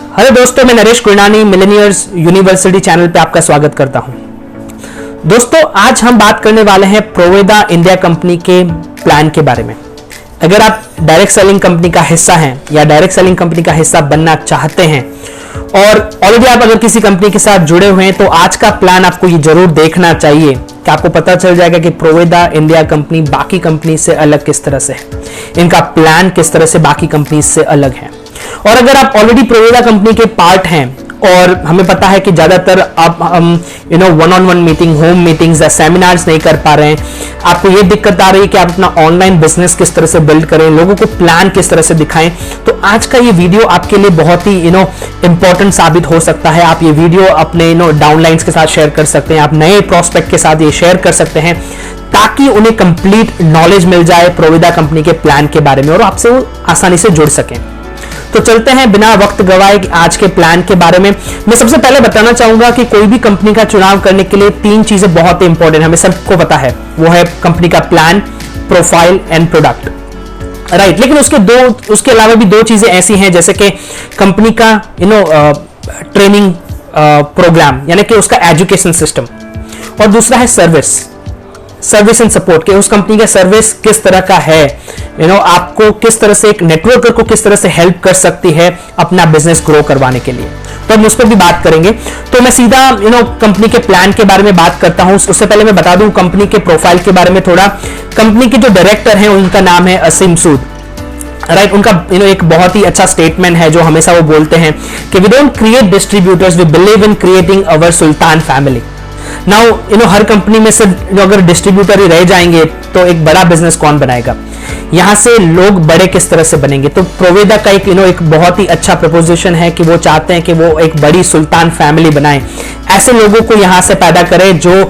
Hello दोस्तों, मैं Naresh Gurnani millionaires university channel पे आपका स्वागत करता हूं। दोस्तों, आज हम बात करने वाले हैं प्रोवेदा इंडिया कंपनी के प्लान के बारे में। अगर आप डायरेक्ट सेलिंग कंपनी का हिस्सा हैं या डायरेक्ट सेलिंग कंपनी का हिस्सा बनना चाहते हैं और ऑलरेडी आप अगर किसी कंपनी के साथ जुड़े हुए हैं तो आज का प्लान आपको ये जरूर देखना चाहिए कि आपको पता चल जाएगा कि प्रोवेदा इंडिया कंपनी बाकी कंपनी से अलग किस तरह से है, इनका प्लान किस तरह से बाकी कंपनी से अलग है। और अगर आप ऑलरेडी प्रोवेदा कंपनी के पार्ट हैं और हमें पता है कि ज्यादातर आप one on one meeting, home meetings या सेमिनार्स नहीं कर पा रहे हैं, आपको ये दिक्कत आ रही है कि आप अपना ऑनलाइन बिजनेस किस तरह से बिल्ड करें, लोगों को प्लान किस तरह से दिखाएं, तो आज का ये वीडियो आपके लिए बहुत ही इंपॉर्टेंट साबित हो सकता है। आप ये वीडियो अपने डाउनलाइंस के साथ शेयर कर सकते हैं, आप नए प्रोस्पेक्ट के साथ ये शेयर कर सकते हैं ताकि उन्हें कंप्लीट नॉलेज मिल जाए प्रोवेदा कंपनी के प्लान के बारे में और आपसे वो आसानी से जुड़ सकें। तो चलते हैं बिना वक्त गवाए आज के प्लान के बारे में। मैं सबसे पहले बताना चाहूंगा कि कोई भी कंपनी का चुनाव करने के लिए तीन चीजें बहुत इंपॉर्टेंट हमें सबको पता है, वो है कंपनी का plan, profile and product, right. लेकिन उसके अलावा भी दो चीजें ऐसी हैं जैसे कि कंपनी का ट्रेनिंग प्रोग्राम यानी कि उसका एजुकेशन सिस्टम, और दूसरा है सर्विस एंड सपोर्ट के उस कंपनी का सर्विस किस तरह का है, आपको किस तरह से एक नेटवर्कर को किस तरह से हेल्प कर सकती है अपना बिजनेस ग्रो करवाने के लिए। तो हम उस पर भी बात करेंगे। तो मैं सीधा कंपनी के प्लान के बारे में बात करता हूं। उससे पहले मैं बता दूं कंपनी के प्रोफाइल के बारे में थोड़ा। कंपनी के जो डायरेक्टर हैं उनका नाम है असीम सूद, राइट। उनका एक बहुत ही अच्छा स्टेटमेंट है जो हमेशा वो बोलते हैं कि we don't create distributors, we believe in creating our सुल्तान फैमिली। नाउ हर कंपनी में सिर्फ अगर डिस्ट्रीब्यूटर ही रह जाएंगे तो एक बड़ा बिजनेस कौन बनाएगा, यहां से लोग बड़े किस तरह से बनेंगे। तो प्रोवेदा का एक बहुत ही अच्छा प्रपोजिशन है कि वो चाहते हैं कि वो एक बड़ी सुल्तान फैमिली बनाएं, ऐसे लोगों को यहां से पैदा करें जो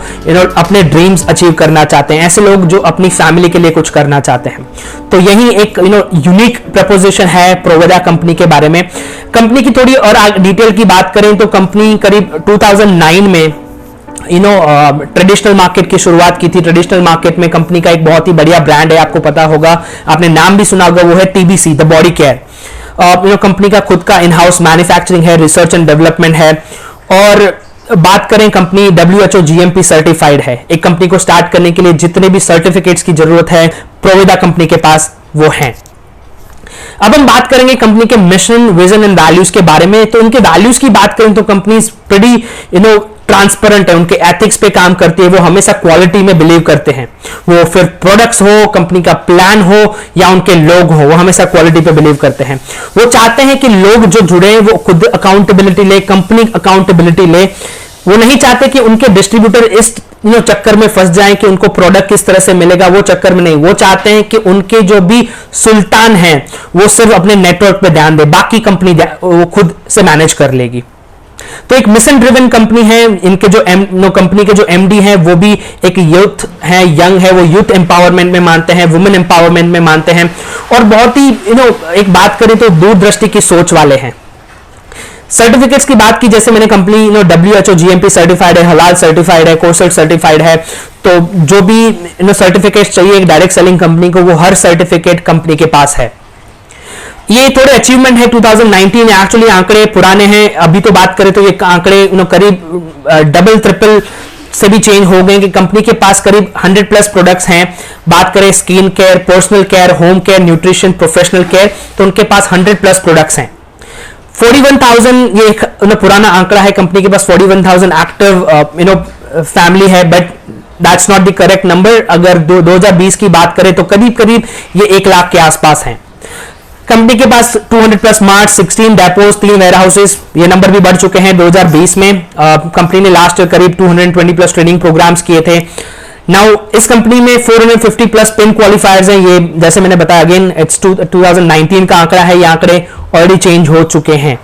अपने ड्रीम्स अचीव करना चाहते हैं, ऐसे लोग जो अपनी फैमिली के लिए कुछ करना चाहते हैं। तो यही एक यूनिक प्रपोजिशन है प्रोवेदा कंपनी के बारे में। कंपनी की थोड़ी और डिटेल की बात करें तो कंपनी करीब 2009 में ट्रेडिशनल मार्केट की शुरुआत की थी। ट्रेडिशनल मार्केट में कंपनी का एक बहुत ही बढ़िया ब्रांड है, आपको पता होगा, आपने नाम भी सुना होगा, वो है TBC, the body care. Company का खुद का इन हाउस मैन्युफैक्चरिंग है, रिसर्च एंड डेवलपमेंट है। और बात करें कंपनी WHO GMP सर्टिफाइड है। एक कंपनी को स्टार्ट करने के लिए जितने भी सर्टिफिकेट्स की जरूरत है प्रोवेदा कंपनी के पास वो हैं। अब हम बात करेंगे कंपनी के मिशन, विजन एंड वैल्यूज के बारे में। तो उनके वैल्यूज की बात करें तो कंपनी प्रीटी ट्रांसपेरेंट है, उनके एथिक्स पे काम करती है, वो हमेशा क्वालिटी में बिलीव करते हैं। वो फिर प्रोडक्ट्स हो, कंपनी का प्लान हो या उनके लोग हो, वो हमेशा क्वालिटी पे बिलीव करते हैं। वो चाहते हैं कि लोग जो जुड़े वो खुद अकाउंटेबिलिटी ले, कंपनी अकाउंटेबिलिटी ले। वो नहीं चाहते कि उनके डिस्ट्रीब्यूटर इस चक्कर में फंस जाएं कि उनको प्रोडक्ट किस तरह से मिलेगा, वो चक्कर में नहीं। वो चाहते हैं कि उनके जो भी सुल्तान हैं वो सिर्फ अपने नेटवर्क पे ध्यान दे, बाकी कंपनी वो खुद से मैनेज कर लेगी। तो एक मिशन ड्रिवन कंपनी है। इनके जो कंपनी के जो MD हैं वो भी एक यूथ है, यंग है, वो यूथ एम्पावरमेंट में मानते हैं, वुमेन एम्पावरमेंट में मानते हैं और बहुत ही एक बात करें तो दूरदृष्टि की सोच वाले हैं। सर्टिफिकेट्स की बात की, जैसे मैंने कंपनी WHO GMP सर्टिफाइड है, हलाल सर्टिफाइड है, कोर्सेट सर्टिफाइड है। तो जो भी सर्टिफिकेट्स चाहिए एक डायरेक्ट सेलिंग कंपनी को, वो हर सर्टिफिकेट कंपनी के पास है। ये थोड़े अचीवमेंट है 2019, एक्चुअली आंकड़े पुराने हैं। अभी तो बात करें तो ये आंकड़े करीब डबल ट्रिपल से भी चेंज हो गए कि कंपनी के पास करीब 100+ प्रोडक्ट्स हैं। बात करें skin care, personal care, home care, nutrition, professional care, तो उनके पास 100+ प्रोडक्ट्स हैं। 41,000 ये एक पुराना आंकड़ा है, कंपनी के पास 41,000 एक्टिव फैमिली है, but that's not the correct number. अगर 2020 की बात करें तो करीब करीब ये 1 लाख के आसपास हैं। कंपनी के पास 200+ मार्ट, 16 डेपोज, 3 वेयर हाउसेस, ये नंबर भी बढ़ चुके हैं 2020 में। कंपनी ने लास्ट ईयर करीब 220+ ट्रेनिंग प्रोग्राम्स किए थे। नाउ इस कंपनी में 450+ पिन क्वालिफायर्स हैं। ये जैसे मैंने बताया अगेन इट्स 2019 का आंकड़ा है, ये आंकड़े ऑलरेडी चेंज हो चुके हैं।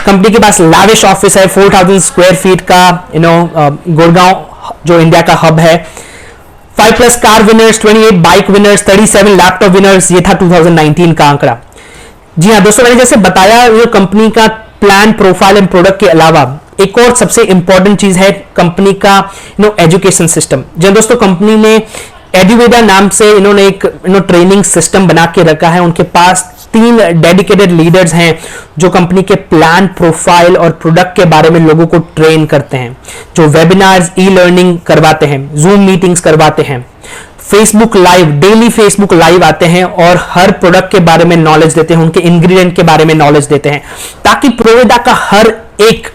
कंपनी के पास लाविश ऑफिस है, 4,000 स्क्वायर फीट का, गुड़गांव जो इंडिया का हब है। 5+ car winners, 28 bike winners, 37 laptop winners, ये था 2019 का आंकड़ा। जी हाँ दोस्तों, मैंने जैसे बताया ये कंपनी का प्लान, प्रोफाइल एंड प्रोडक्ट के अलावा एक और सबसे इंपॉर्टेंट चीज है कंपनी का एजुकेशन सिस्टम। जो दोस्तों कंपनी ने एडुवेदा नाम से इन्होंने एक ट्रेनिंग सिस्टम बना के रखा है। उनके पास 3 डेडिकेटेड लीडर्स हैं जो कंपनी के प्लान, प्रोफाइल और प्रोडक्ट के बारे में लोगों को ट्रेन करते हैं, जो वेबिनार्स, ई लर्निंग करवाते हैं, जूम मीटिंग्स करवाते हैं, Facebook live, daily Facebook live आते हैं और हर प्रोडक्ट के बारे में नॉलेज देते हैं, उनके इंग्रेडिएंट के बारे में नॉलेज देते हैं, ताकि प्रोवेदा का हर एक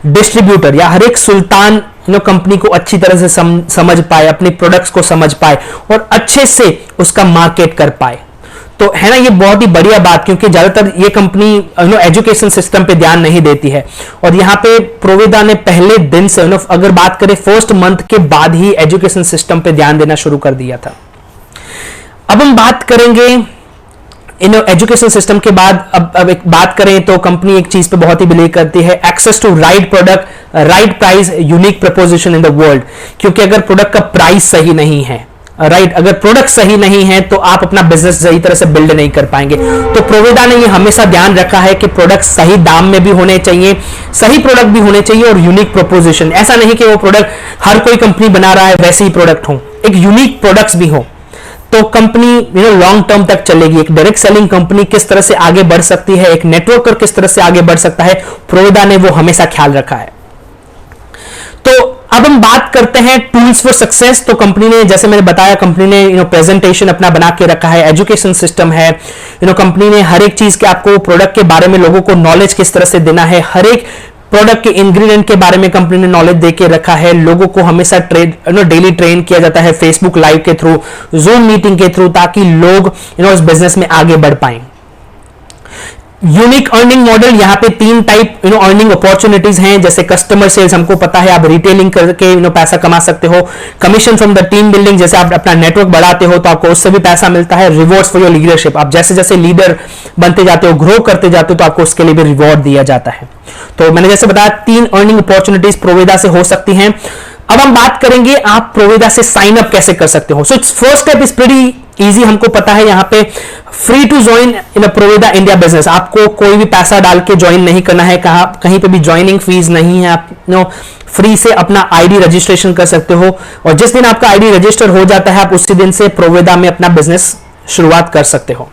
डिस्ट्रीब्यूटर या हर एक सुल्तान कंपनी को अच्छी तरह से समझ पाए, अपने प्रोडक्ट्स को समझ पाए और अच्छे से उसका मार्केट कर पाए। तो है ना, ये बहुत ही बढ़िया बात, क्योंकि ज्यादातर ये कंपनी एजुकेशन सिस्टम पे ध्यान नहीं देती है और यहाँ पे प्रोवेदा ने पहले दिन से अगर बात करें फर्स्ट मंथ के बाद ही एजुकेशन सिस्टम पे ध्यान देना शुरू कर दिया था। अब हम बात करेंगे एजुकेशन सिस्टम के बाद, अब एक बात करें तो कंपनी एक चीज पे बहुत ही बिलीव करती है, access to right product, right price, unique proposition in the world. क्योंकि अगर प्रोडक्ट का प्राइस सही नहीं है, राइट, अगर प्रोडक्ट सही नहीं है तो आप अपना बिजनेस सही तरह से बिल्ड नहीं कर पाएंगे। तो प्रोवेदा ने ये हमेशा ध्यान रखा है कि प्रोडक्ट सही दाम में भी होने चाहिए, सही प्रोडक्ट भी होने चाहिए और यूनिक प्रपोजिशन। ऐसा नहीं कि वो प्रोडक्ट हर कोई कंपनी बना रहा है वैसे ही प्रोडक्ट हो, एक यूनिक प्रोडक्ट्स भी हो तो कंपनी लॉन्ग टर्म तक चलेगी। एक डायरेक्ट सेलिंग कंपनी किस तरह से आगे बढ़ सकती है, एक नेटवर्क पर किस तरह से आगे बढ़ सकता है, प्रोवेदा ने वो हमेशा ख्याल रखा है। तो अब हम बात करते हैं टूल्स फॉर सक्सेस। तो कंपनी ने, जैसे मैंने बताया, कंपनी ने प्रेजेंटेशन अपना बना के रखा है, एजुकेशन सिस्टम है, कंपनी ने हर एक चीज के आपको प्रोडक्ट के बारे में लोगों को नॉलेज किस तरह से देना है, हर एक प्रोडक्ट के इंग्रेडिएंट के बारे में कंपनी ने नॉलेज देके रखा है। लोगों को हमेशा डेली ट्रेन किया जाता है फेसबुक लाइव के थ्रू, जूम मीटिंग के थ्रू, ताकि लोग इस बिजनेस में आगे बढ़ पाए। यूनिक अर्निंग मॉडल, यहाँ पे 3 टाइप अर्निंग अपॉर्चुनिटीज हैं, जैसे कस्टमर सेल्स, हमको पता है आप रिटेलिंग करके पैसा कमा सकते हो। Commission from the team building, जैसे आप अपना नेटवर्क बढ़ाते हो तो आपको उससे भी पैसा मिलता है। रिवॉर्ड्स फॉर योर लीडरशिप, आप जैसे जैसे लीडर बनते जाते हो, ग्रो करते जाते हो तो आपको उसके लिए भी रिवॉर्ड दिया जाता है। तो मैंने जैसे बताया 3 अर्निंग अपॉर्चुनिटीज प्रोवेदा से हो सकती हैं। अब हम बात करेंगे आप प्रोवेदा से साइन अप कैसे कर सकते हो। So it's first step is pretty easy, हमको पता है यहाँ पे free to join in a Proveda India business. आपको कोई भी पैसा डाल के ज्वाइन नहीं करना है, कहीं पे भी ज्वाइनिंग फीस नहीं है। आप फ्री से अपना आईडी रजिस्ट्रेशन कर सकते हो और जिस दिन आपका आईडी रजिस्टर हो जाता है आप उसी दिन से प्रोवेदा में अपना बिजनेस शुरुआत कर सकते हो।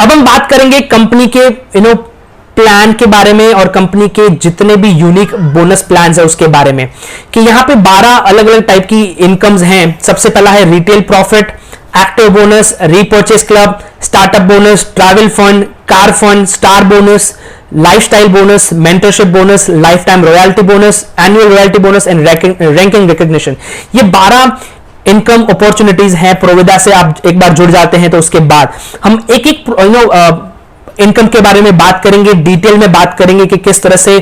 अब हम बात करेंगे कंपनी के प्लान के बारे में और कंपनी के जितने भी यूनिक बोनस प्लान है उसके बारे में, कि यहाँ पे 12 अलग अलग टाइप की इनकम्स हैं। सबसे पहला है retail profit, active bonus, repurchase club, startup bonus, travel fund, car fund, star bonus, lifestyle bonus, mentorship bonus, life time royalty bonus, annual royalty bonus and ranking recognition. ये 12 इनकम अपॉर्चुनिटीज हैं प्रोवेदा से। आप एक बार जुड़ जाते हैं तो उसके बाद हम एक एक इनकम के बारे में बात करेंगे, डिटेल में बात करेंगे कि किस तरह से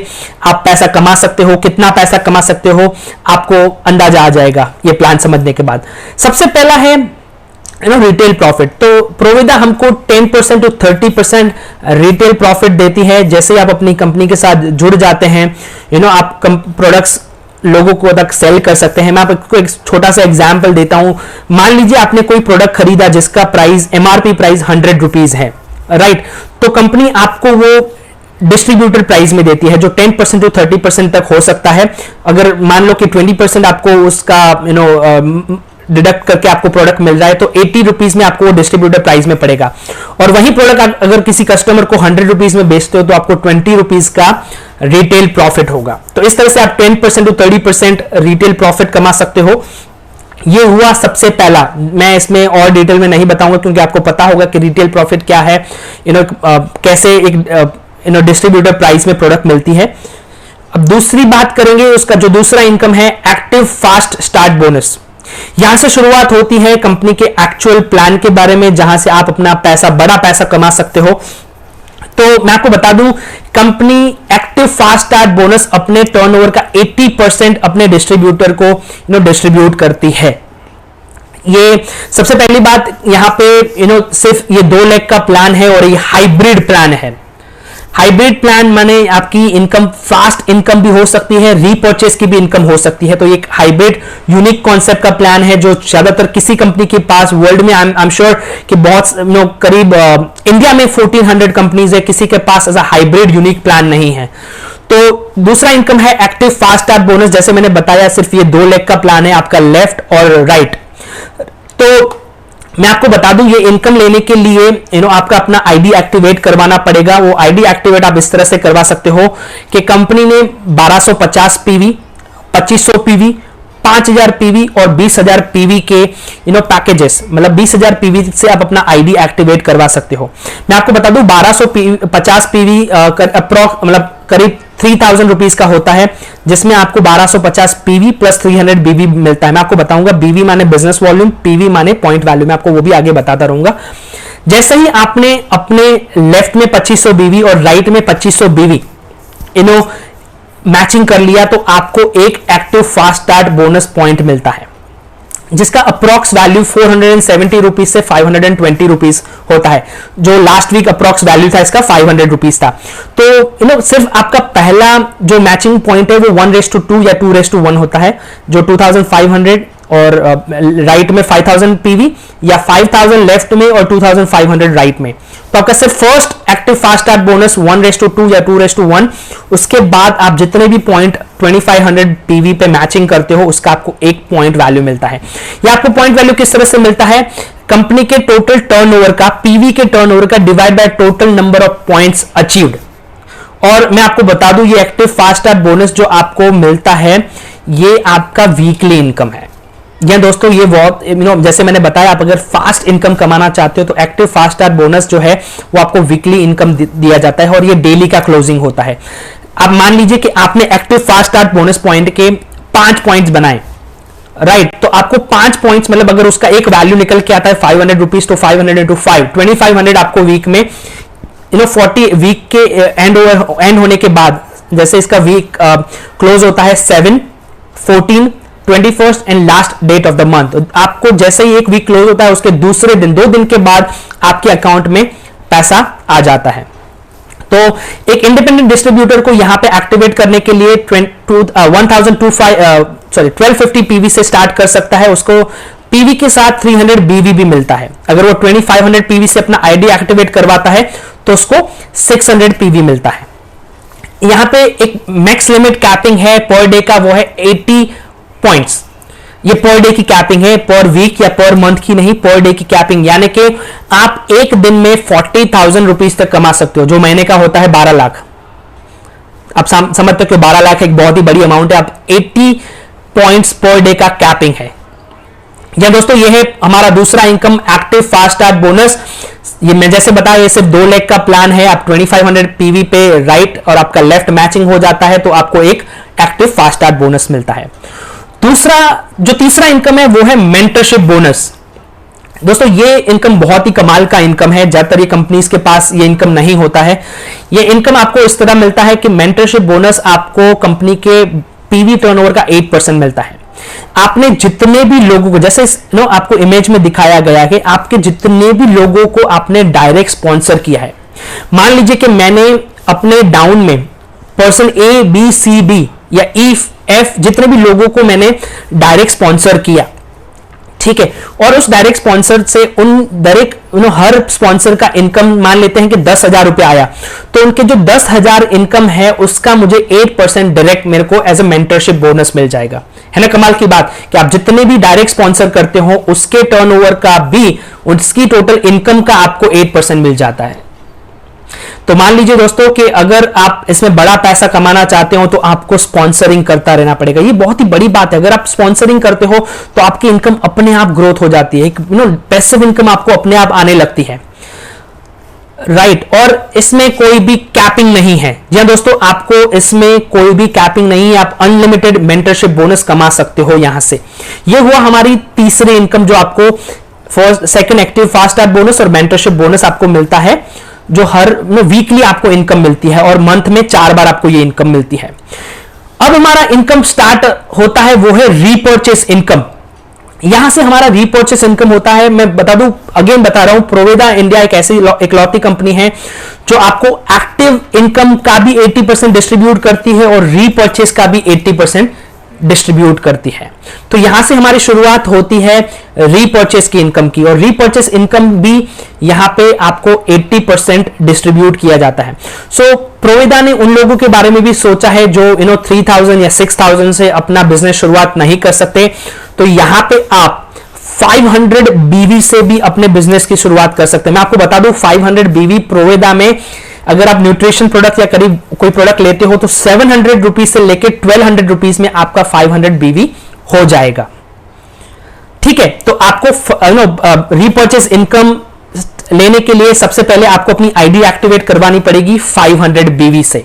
आप पैसा कमा सकते हो, कितना पैसा कमा सकते हो, आपको अंदाजा आ जाएगा ये प्लान समझने के बाद। सबसे पहला है रिटेल प्रॉफिट। तो प्रोवेदा हमको 10% टू 30% रिटेल प्रॉफिट देती है। जैसे आप अपनी कंपनी के साथ जुड़ जाते हैं, आप प्रोडक्ट्स लोगों को तक सेल कर सकते हैं। मैं आपको एक छोटा सा एग्जांपल देता हूं। मान लीजिए आपने कोई प्रोडक्ट खरीदा जिसका प्राइस, एमआरपी प्राइस 100 रुपीज है, राइट, तो कंपनी आपको वो डिस्ट्रीब्यूटर प्राइस में देती है जो 10% टू 30% तक हो सकता है। अगर मान लो कि 20% आपको उसका डिडक्ट करके आपको प्रोडक्ट मिल रहा है तो 80 रुपीज में आपको वो डिस्ट्रीब्यूटर प्राइस में पड़ेगा। और वही प्रोडक्ट अगर किसी कस्टमर को 100 रुपीज में बेचते हो तो आपको 20 रुपीज का रिटेल प्रॉफिट होगा। तो इस तरह से आप 10% टू 30% रिटेल प्रॉफिट कमा सकते हो। ये हुआ सबसे पहला। मैं इसमें और डिटेल में नहीं बताऊंगा क्योंकि आपको पता होगा कि रिटेल प्रॉफिट क्या है, कैसे एक डिस्ट्रीब्यूटर प्राइस में प्रोडक्ट मिलती है। अब दूसरी बात करेंगे उसका जो दूसरा इनकम है, एक्टिव फास्ट स्टार्ट बोनस। यहां से शुरुआत होती है कंपनी के एक्चुअल प्लान के बारे में, जहां से आप अपना पैसा, बड़ा पैसा कमा सकते हो। तो मैं आपको बता दूं, company active fast start bonus अपने टर्नओवर का 80% अपने डिस्ट्रीब्यूटर को डिस्ट्रीब्यूट करती है। ये सबसे पहली बात, यहां पे सिर्फ ये 2 लाख का प्लान है और ये हाइब्रिड प्लान है। हाइब्रिड प्लान माने आपकी इनकम फास्ट इनकम भी हो सकती है, रीपर्चेस की भी इनकम हो सकती है। तो एक हाइब्रिड यूनिक कॉन्सेप्ट का प्लान है जो ज्यादातर किसी कंपनी के पास वर्ल्ड में, आई एम श्योर कि बहुत करीब इंडिया में 1400 कंपनीज है, किसी के पास ऐसा हाइब्रिड यूनिक प्लान नहीं है। तो दूसरा इनकम है एक्टिव फास्ट स्टार्ट बोनस। जैसे मैंने बताया सिर्फ ये 2 लाख का प्लान है आपका, लेफ्ट और राइट। तो मैं आपको बता दूं, ये इनकम लेने के लिए आपका अपना आईडी एक्टिवेट करवाना पड़ेगा। वो आईडी एक्टिवेट आप इस तरह से करवा सकते हो कि कंपनी ने 1250 पीवी, 2500 पीवी, 5000 पीवी और 20000 पीवी के पैकेजेस, मतलब 20000 पीवी से आप अपना आईडी एक्टिवेट करवा सकते हो। मैं आपको बता दूं 1250 पीवी अप्रोक्स मतलब करीब 3000 रुपीज का होता है, जिसमें आपको 1250 पीवी प्लस 300 बीवी मिलता है। मैं आपको बताऊंगा बीवी माने बिजनेस वॉल्यूम, पीवी माने पॉइंट वैल्यू, मैं आपको वो भी आगे बताता रहूंगा। जैसे ही आपने अपने लेफ्ट में 2500 बीवी और राइट में 2500 बीवी मैचिंग कर लिया तो आपको एक active fast start bonus point मिलता है, जिसका अप्रॉक्स वैल्यू 470 रुपीज से 520 रुपीज होता है। जो लास्ट वीक अप्रॉक्स वैल्यू था इसका 500 रुपीज था। तो सिर्फ आपका पहला जो मैचिंग पॉइंट है वो 1:2 या 2:1 होता है, जो 2500 और राइट में 5000 पीवी या 5000 लेफ्ट में और 2500 राइट में। तो आपका सिर्फ first active fast start bonus 1:2 या 2:1। उसके बाद आप जितने भी पॉइंट 2500 पीवी पे मैचिंग करते हो उसका आपको एक पॉइंट वैल्यू मिलता है। ये आपको पॉइंट वैल्यू किस तरह से मिलता है? कंपनी के टोटल टर्नओवर का, पीवी के टर्नओवर का divide by total number of points achieved. और मैं आपको बता दूं ये एक्टिव फास्ट स्टार्ट बोनस जो आपको मिलता है ये आपका वीकली इनकम है। या दोस्तों ये बहुत जैसे मैंने बताया, आप अगर फास्ट इनकम कमाना चाहते हो तो एक्टिव फास्ट स्टार्ट बोनस जो है वो आपको वीकली इनकम दिया जाता है और ये डेली का क्लोजिंग होता है। अब मान लीजिए कि आपने active fast start bonus point के 5 पॉइंट्स बनाए, राइट, तो आपको 5 पॉइंट्स मतलब अगर उसका एक वैल्यू निकल के आता है 500 रुपीज तो 500 इंटू 5 2500 आपको वीक में 40 वीक के एंड होने के बाद, जैसे इसका वीक क्लोज होता है 7, 14, 21 and last date of the month, आपको जैसे ही एक वीक क्लोज होता है उसके दूसरे दिन 2 दिन के बाद आपके अकाउंट में पैसा आ जाता है। तो एक इंडिपेंडेंट डिस्ट्रीब्यूटर को यहां पे एक्टिवेट करने के लिए 1250 पीवी से स्टार्ट कर सकता है। उसको पीवी के साथ 300 बीवी भी मिलता है। अगर वो 2500 पीवी से अपना आईडी एक्टिवेट करवाता है तो उसको 600 पीवी मिलता है। यहां पे एक मैक्स लिमिट कैपिंग है पर डे का, वो है 80 पॉइंट्स। ये पर डे की कैपिंग है, पर वीक या पर मंथ की नहीं, पर डे की कैपिंग, यानी कि आप एक दिन में 40,000 रुपीज तक कमा सकते हो, जो महीने का होता है 12 लाख। आप समझते हो कि 12 लाख एक बहुत ही बड़ी अमाउंट है। आप 80 पॉइंट्स पर डे का कैपिंग है। या दोस्तों ये है हमारा दूसरा income active fast start bonus. ये मैं जैसे बताया ये सिर्फ 2 लाख का प्लान है। आप 2500 पीवी पे राइट और आपका लेफ्ट मैचिंग हो जाता है तो आपको एक एक्टिव फास्ट स्टार्ट बोनस मिलता है। जो तीसरा इनकम है वो है मेंटरशिप बोनस। दोस्तों ये इनकम बहुत ही कमाल का इनकम है, ज्यादातर ये कंपनीज के पास ये इनकम नहीं होता है। ये इनकम आपको इस तरह मिलता है कि मेंटरशिप बोनस आपको कंपनी के पीवी टर्नओवर का 8% मिलता है। आपने जितने भी लोगों को, जैसे आपको इमेज में दिखाया गया कि आपके जितने भी लोगों को आपने डायरेक्ट स्पॉन्सर किया है, मान लीजिए कि मैंने अपने डाउन में person A B C D या ई एफ जितने भी लोगों को मैंने डायरेक्ट स्पॉन्सर किया, ठीक है, और उस डायरेक्ट स्पॉन्सर से हर स्पॉन्सर का इनकम मान लेते हैं कि 10,000 रुपए आया, तो उनके जो 10,000 इनकम है उसका मुझे 8% डायरेक्ट मेरे को एज ए मेंटरशिप बोनस मिल जाएगा। है ना कमाल की बात कि आप जितने भी डायरेक्ट स्पॉन्सर करते हो उसके टर्नओवर का भी, उसकी टोटल इनकम का आपको 8% मिल जाता है। तो मान लीजिए दोस्तों कि अगर आप इसमें बड़ा पैसा कमाना चाहते हो तो आपको स्पॉन्सरिंग करता रहना पड़ेगा। ये बहुत ही बड़ी बात है। अगर आप स्पॉन्सरिंग करते हो तो आपकी इनकम अपने आप ग्रोथ हो जाती है, एक पैसिव इनकम आपको अपने आप आने लगती है, राइट। और इसमें कोई भी कैपिंग नहीं है। जी हाँ दोस्तों, आपको इसमें कोई भी कैपिंग नहीं है, आप अनलिमिटेड मेंटरशिप बोनस कमा सकते हो यहां से। ये हुआ हमारी तीसरी इनकम जो आपको first second active fast start bonus और मेंटरशिप बोनस आपको मिलता है, जो हर वीकली आपको इनकम मिलती है और मंथ में 4 बार आपको ये इनकम मिलती है। अब हमारा इनकम स्टार्ट होता है वो है रीपर्चेस इनकम। यहां से हमारा रीपर्चेस इनकम होता है। मैं बता दूं, अगेन बता रहा हूं, प्रोवेदा इंडिया एक ऐसी इकलौती कंपनी है जो आपको एक्टिव इनकम का भी 80% डिस्ट्रीब्यूट करती है और रीपर्चेस का भी 80% डिस्ट्रीब्यूट करती है। तो यहां से हमारी शुरुआत होती है रीपर्चेस की इनकम की, और रीपर्चेस इनकम भी यहां पे आपको 80% डिस्ट्रीब्यूट किया जाता है। सो प्रोवेदा ने उन लोगों के बारे में भी सोचा है जो 3,000 या 6,000 से अपना बिजनेस शुरुआत नहीं कर सकते। तो यहां पे आप 500 बीवी से भी अपने बिजनेस की शुरुआत कर सकते हैं। मैं आपको बता दूं 500 बीवी प्रोवेदा में अगर आप न्यूट्रिशन प्रोडक्ट या करीब कोई प्रोडक्ट लेते हो तो 700 रुपीज से लेकर 1200 रुपीज में आपका 500 बीवी हो जाएगा। ठीक है, तो आपको रीपर्चेस इनकम लेने के लिए सबसे पहले आपको अपनी आईडी एक्टिवेट करवानी पड़ेगी 500 बीवी से।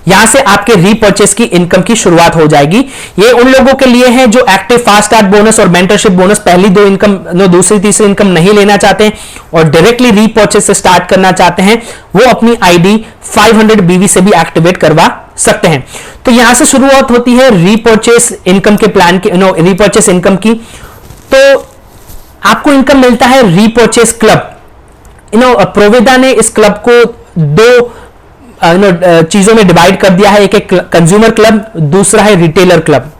यहां से आपके रीपर्चेस की इनकम की शुरुआत हो जाएगी। ये उन लोगों के लिए है जो एक्टिव फास्ट स्टार्ट बोनस और मेंटरशिप बोनस पहली दो इनकम दूसरी तीसरी इनकम नहीं लेना चाहते हैं और डायरेक्टली रीपर्चेस से स्टार्ट करना चाहते हैं, वो अपनी आईडी 500 बीवी से भी एक्टिवेट करवा सकते हैं। तो यहां से शुरुआत होती है रीपर्चेस इनकम के प्लान की, रीपर्चेस इनकम की। तो आपको इनकम मिलता है रीपर्चेस क्लब। प्रोवेदा ने इस क्लब को दो चीजों में डिवाइड कर दिया है, एक कंज्यूमर क्लब, दूसरा है रिटेलर क्लब।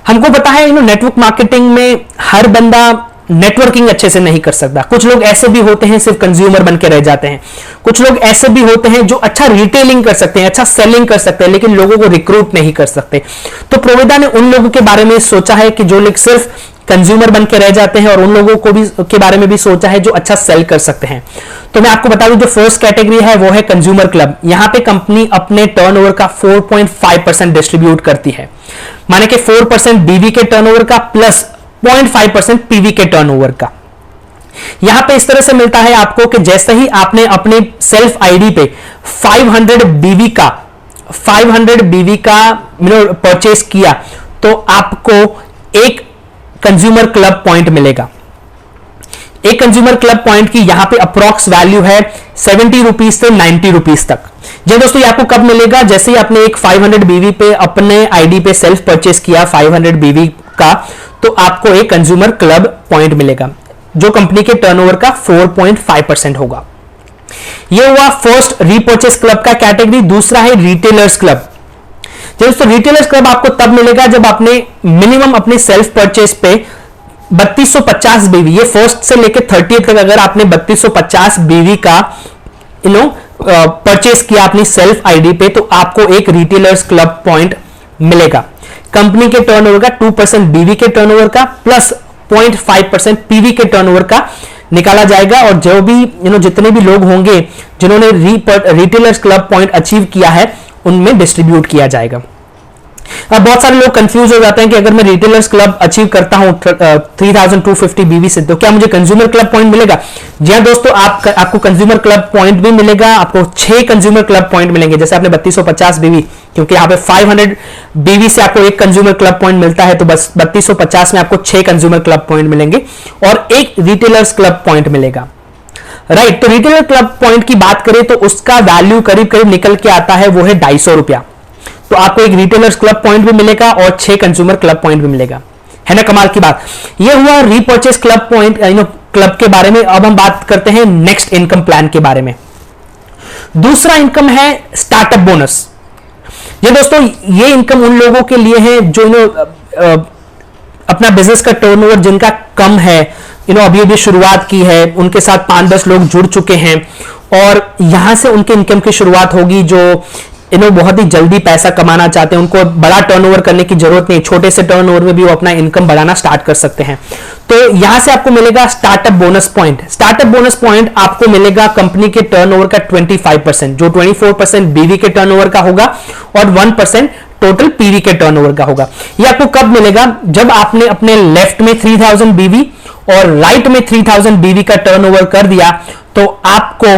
हमको पता है नेटवर्क मार्केटिंग में हर बंदा नेटवर्किंग अच्छे से नहीं कर सकता। कुछ लोग ऐसे भी होते हैं सिर्फ कंज्यूमर बन के रह जाते हैं, कुछ लोग ऐसे भी होते हैं जो अच्छा रिटेलिंग कर सकते हैं, अच्छा सेलिंग कर सकते हैं, लेकिन लोगों को रिक्रूट नहीं कर सकते। तो प्रोवेदा ने उन लोगों के बारे में सोचा है कि जो लोग सिर्फ कंज्यूमर बन के रह जाते हैं और उन लोगों को भी के बारे में भी सोचा है जो अच्छा सेल कर सकते हैं। तो मैं आपको बता दूं जो फर्स्ट कैटेगरी है वो है कंज्यूमर क्लब। यहां पे कंपनी अपने टर्नओवर का 4.5% डिस्ट्रीब्यूट करती है, माने कि 4% बीवी के टर्नओवर का प्लस 0.5% पीवी के टर्नओवर का। यहां पे इस तरह से मिलता है आपको कि जैसे ही आपने अपने सेल्फ आईडी पे 500 बीवी का परचेस किया तो आपको एक कंज्यूमर क्लब पॉइंट मिलेगा। एक कंज्यूमर क्लब पॉइंट की यहां पे अप्रॉक्स वैल्यू है 70 रुपीज से 90 रुपीज तक। जी दोस्तों, ये आपको कब मिलेगा? जैसे ही आपने एक 500 बीवी पे अपने आईडी पे सेल्फ परचेस किया 500 बीवी का, तो आपको एक कंज्यूमर क्लब पॉइंट मिलेगा जो कंपनी के टर्नओवर का 4.5% होगा। यह हुआ फर्स्ट रीपर्चेस क्लब का कैटेगरी। दूसरा है रिटेलर्स क्लब। दोस्तों रिटेलर्स क्लब आपको तब मिलेगा जब आपने मिनिमम अपने सेल्फ परचेस पे 3250 बीवी, ये फर्स्ट से लेकर 30th तक अगर आपने 3250 बीवी का परचेस किया अपनी सेल्फ आईडी पे, तो आपको एक रिटेलर्स क्लब पॉइंट मिलेगा। कंपनी के टर्नओवर का 2% बीवी के टर्नओवर का प्लस 0.5% पीवी के टर्नओवर का निकाला जाएगा और जो भी जितने भी लोग होंगे जिन्होंने रिटेलर्स क्लब पॉइंट अचीव किया है उनमें डिस्ट्रीब्यूट किया जाएगा। अब बहुत सारे लोग कंफ्यूज हो जाते हैं कि अगर मैं रिटेलर्स क्लब अचीव करता हूं 3250 बीवी से तो क्या मुझे कंज्यूमर क्लब पॉइंट मिलेगा? जी हां दोस्तों, आपको कंज्यूमर क्लब पॉइंट भी मिलेगा। आपको 6 कंज्यूमर क्लब पॉइंट मिलेंगे। जैसे आपने 3250 बीवी, क्योंकि यहां पे 500 बीवी से आपको एक कंज्यूमर क्लब पॉइंट मिलता है, तो बस 3250 में आपको 6 कंज्यूमर क्लब पॉइंट मिलेंगे और एक रिटेलर्स क्लब पॉइंट मिलेगा। राइट, तो रिटेलर क्लब पॉइंट की बात करें तो उसका वैल्यू करीब करीब निकल के आता है वो है 250 रुपया। तो आपको एक रिटेलर्स क्लब पॉइंट भी मिलेगा और 6 कंज्यूमर क्लब पॉइंट भी मिलेगा। है ना कमाल की बात। ये हुआ रीपर्चेस क्लब पॉइंट क्लब के बारे में। अब हम बात करते हैं नेक्स्ट इनकम प्लान के बारे में। दूसरा इनकम है स्टार्टअप बोनस। ये दोस्तों ये इनकम उन लोगों के लिए है जो अपना बिजनेस का टर्नओवर जिनका कम है, अभी अभी शुरुआत की है, उनके साथ 5-10 लोग जुड़ चुके हैं और यहां से उनके इनकम की शुरुआत होगी। जो बहुत ही जल्दी पैसा कमाना चाहते हैं, उनको बड़ा टर्नओवर करने की जरूरत नहीं, छोटे से टर्नओवर में भी वो अपना इनकम बढ़ाना स्टार्ट कर सकते हैं। तो यहां से आपको मिलेगा startup bonus point. Startup bonus point आपको मिलेगा कंपनी के टर्नओवर का 25%, जो 24% बीवी के टर्नओवर का होगा और 1% टोटल पीवी के टर्नओवर का होगा। यह आपको कब मिलेगा? जब आपने अपने लेफ्ट में 3000 बीवी और राइट में 3000 बीवी का टर्नओवर कर दिया तो आपको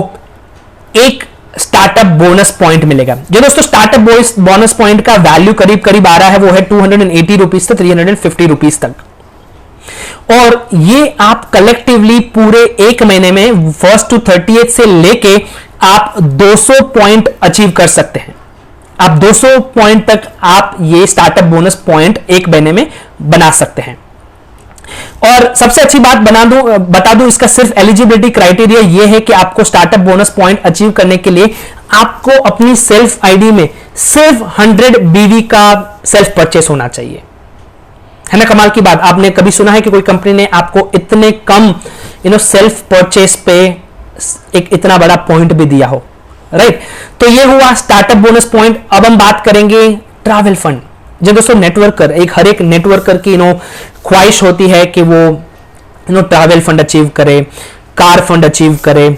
एक स्टार्टअप बोनस पॉइंट मिलेगा। जो दोस्तों स्टार्टअप बोनस पॉइंट का वैल्यू करीब करीब आ रहा है वो है 280 रुपीज से 350 रुपीज तक। और ये आप कलेक्टिवली पूरे एक mहीने में 1st to 30th से लेके आप 200 पॉइंट अचीव कर सकते हैं। आप 200 पॉइंट तक आप ये स्टार्टअप बोनस पॉइंट एक महीने में बना सकते हैं। और सबसे अच्छी बात बता दूं इसका सिर्फ एलिजिबिलिटी क्राइटेरिया ये है कि आपको स्टार्टअप बोनस पॉइंट अचीव करने के लिए आपको अपनी सेल्फ आईडी में सिर्फ 100 बीवी का सेल्फ परचेस होना चाहिए। है ना कमाल की बात। आपने कभी सुना है कि कोई कंपनी ने आपको इतने कम सेल्फ परचेस पे एक इतना बड़ा पॉइंट भी दिया हो? राइट, तो ये हुआ स्टार्टअप बोनस पॉइंट। अब हम बात करेंगे ट्रैवल फंड। जब दोस्तों नेटवर्कर हर एक नेटवर्कर की ख्वाहिश होती है कि वो ट्रैवल फंड अचीव करे, कार फंड अचीव करे,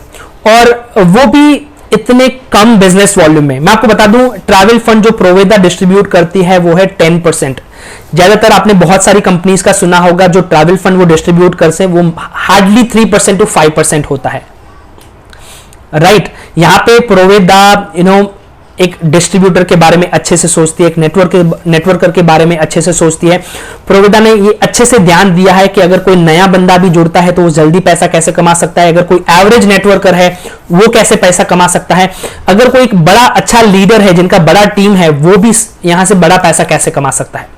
और वो भी इतने कम बिजनेस वॉल्यूम में। मैं आपको बता दूं, ट्रैवल फंड जो प्रोवेदा डिस्ट्रीब्यूट करती है वो है 10%। ज्यादातर आपने बहुत सारी कंपनीज का सुना होगा जो ट्रैवल फंड वो डिस्ट्रीब्यूट करते हैं, वो हार्डली 3% to 5% होता है, राइट। यहां पे प्रोवेदा एक डिस्ट्रीब्यूटर के बारे में अच्छे से सोचती है, एक नेटवर्कर के बारे में अच्छे से सोचती है। प्रोवेदा ने ये अच्छे से ध्यान दिया है कि अगर कोई नया बंदा भी जुड़ता है तो वो जल्दी पैसा कैसे कमा सकता है, अगर कोई एवरेज नेटवर्कर है वो कैसे पैसा कमा सकता है, अगर कोई एक बड़ा अच्छा लीडर है जिनका बड़ा टीम है वो भी यहां से बड़ा पैसा कैसे कमा सकता है।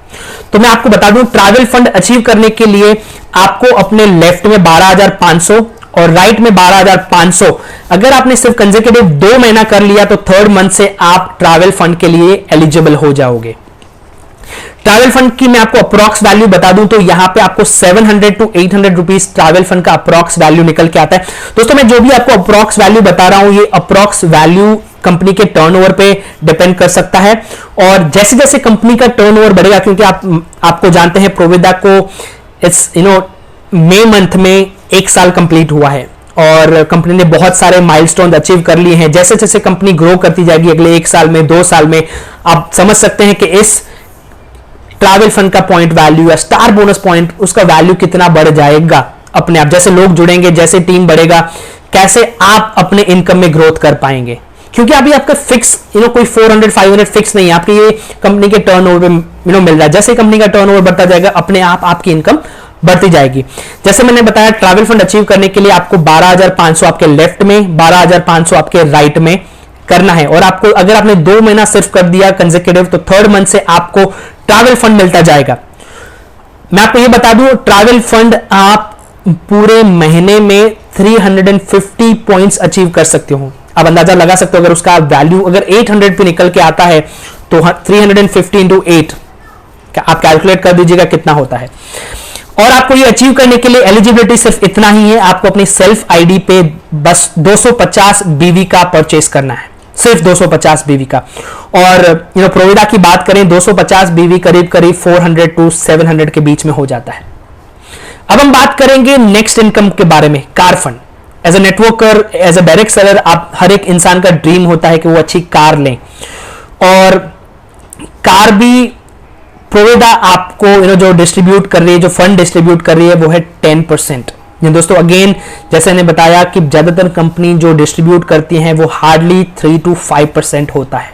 तो मैं आपको बता दूं, ट्रैवल फंड अचीव करने के लिए आपको अपने लेफ्ट में 12,500 और राइट में 12,500, अगर आपने सिर्फ कंसेक्यूटिव 2 महीना कर लिया तो थर्ड मंथ से आप ट्रैवल फंड के लिए एलिजिबल हो जाओगे। ट्रैवल फंड की मैं आपको अप्रॉक्स वैल्यू बता दूं तो यहां पे आपको 700 to 800 रुपीज ट्रैवल फंड का अप्रॉक्स वैल्यू निकल के आता है। दोस्तों मैं जो भी आपको अप्रॉक्स वैल्यू बता रहा हूं, ये अप्रॉक्स वैल्यू कंपनी के टर्नओवर पे डिपेंड कर सकता है, और जैसे जैसे कंपनी का टर्नओवर बढ़ेगा, क्योंकि आपको जानते हैं प्रोवेदा को इस मई मंथ में 1 साल कंप्लीट हुआ है और कंपनी ने बहुत सारे माइलस्टोन अचीव कर लिए हैं। जैसे जैसे कंपनी ग्रो करती जाएगी अगले 1 साल में, 2 साल में, आप समझ सकते हैं कि इस ट्रैवल फंड का पॉइंट वैल्यू या स्टार बोनस पॉइंट, उसका वैल्यू कितना बढ़ जाएगा अपने आप। जैसे लोग जुड़ेंगे, जैसे टीम बढ़ेगा, कैसे आप अपने इनकम में ग्रोथ कर पाएंगे, क्योंकि अभी आपका फिक्स कोई 400-500 फिक्स नहीं है, आपके ये कंपनी के टर्नओवर मिल रहा है। जैसे कंपनी का टर्नओवर बढ़ता जाएगा अपने आप आपकी इनकम बढ़ती जाएगी। जैसे मैंने बताया, ट्रैवल फंड अचीव करने के लिए आपको 12,500 आपके लेफ्ट में, 12,500 आपके राइट में करना है, और आपको अगर आपने 2 महीना सिर्फ कर दिया कंसेक्यूटिव तो थर्ड मंथ से आपको ट्रैवल फंड मिलता जाएगा। मैं आपको ये बता दूं, ट्रैवल फंड आप पूरे महीने में 350 पॉइंट्स अचीव कर सकते हो। आप अंदाजा लगा सकते हो, अगर उसका वैल्यू अगर 800 पे निकल के आता है तो 350 into 8 आप कैलकुलेट कर दीजिएगा कितना होता है। और आपको ये अचीव करने के लिए एलिजिबिलिटी सिर्फ इतना ही है, आपको अपनी सेल्फ आईडी पे बस 250 बीवी का परचेस करना है, सिर्फ 250 बीवी का। और प्रोवेदा की बात करें, 250 बीवी करीब करीब 400 to 700 के बीच में हो जाता है। अब हम बात करेंगे नेक्स्ट इनकम के बारे में, car fund. As a networker, as a direct seller, आप हर एक इंसान का ड्रीम होता है कि वो अच्छी कार लें, और कार भी प्रोवेदा आपको जो डिस्ट्रीब्यूट कर रही है, जो फंड डिस्ट्रीब्यूट कर रही है वो है 10%। दोस्तों अगेन जैसे मैंने बताया कि ज्यादातर कंपनी जो डिस्ट्रीब्यूट करती हैं वो हार्डली 3 to 5% होता है,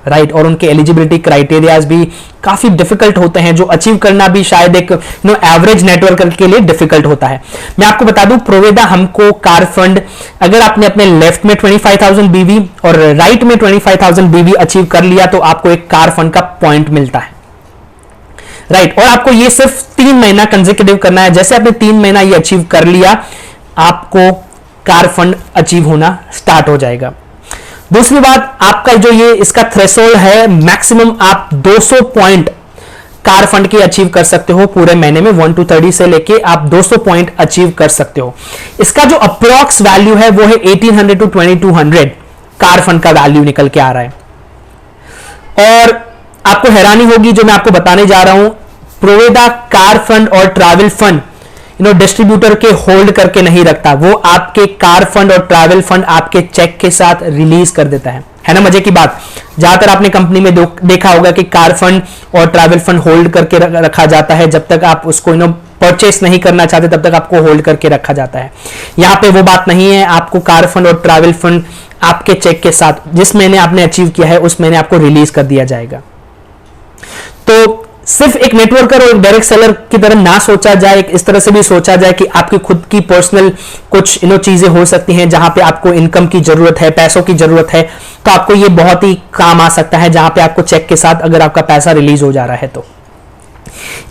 राइट। और उनके एलिजिबिलिटी क्राइटेरियाज भी काफी डिफिकल्ट होते हैं, जो अचीव करना भी शायद एक एवरेज नेटवर्कर के लिए डिफिकल्ट होता है। मैं आपको बता दूं, प्रोवेदा हमको कार फंड, अगर आपने अपने लेफ्ट में 25,000 बीवी और राइट में 25,000 बीवी अचीव कर लिया तो आपको एक कार फंड का पॉइंट मिलता है, राइट। और आपको ये सिर्फ 3 महीना कंसेक्यूटिव करना है। जैसे आपने 3 महीना ये अचीव कर लिया, आपको कार फंड अचीव होना स्टार्ट हो जाएगा। दूसरी बात, आपका जो ये इसका थ्रेशोल्ड है, मैक्सिमम आप 200 पॉइंट कार फंड की अचीव कर सकते हो पूरे महीने में। 1 to 30 से लेके आप 200 पॉइंट अचीव कर सकते हो। इसका जो अप्रॉक्स वैल्यू है वो है 1800 to 2200 कार फंड का वैल्यू निकल के आ रहा है। और आपको हैरानी होगी जो मैं आपको बताने जा रहा हूं, प्रोवेदा कार फंड और ट्रैवल फंड डिस्ट्रीब्यूटर के होल्ड करके नहीं रखता, वो आपके कार फंड और ट्रैवल फंड आपके चेक के साथ रिलीज कर देता है ना मजे की बात। ज्यादातर आपने कंपनी में देखा होगा कि कार फंड और ट्रैवल फंड होल्ड करके रखा जाता है, जब तक आप उसको परचेस नहीं करना चाहते तब तक आपको होल्ड करके रखा जाता है। यहां पे वो बात नहीं है, आपको कार फंड और ट्रैवल फंड आपके चेक के साथ जिस महीने आपने अचीव किया है उस महीने आपको रिलीज कर दिया जाएगा। तो सिर्फ एक नेटवर्कर और डायरेक्ट सेलर की तरह ना सोचा जाए, इस तरह से भी सोचा जाए कि आपकी खुद की पर्सनल कुछ चीजें हो सकती हैं जहां पे आपको इनकम की जरूरत है, पैसों की जरूरत है, तो आपको ये बहुत ही काम आ सकता है, जहां पे आपको चेक के साथ अगर आपका पैसा रिलीज हो जा रहा है। तो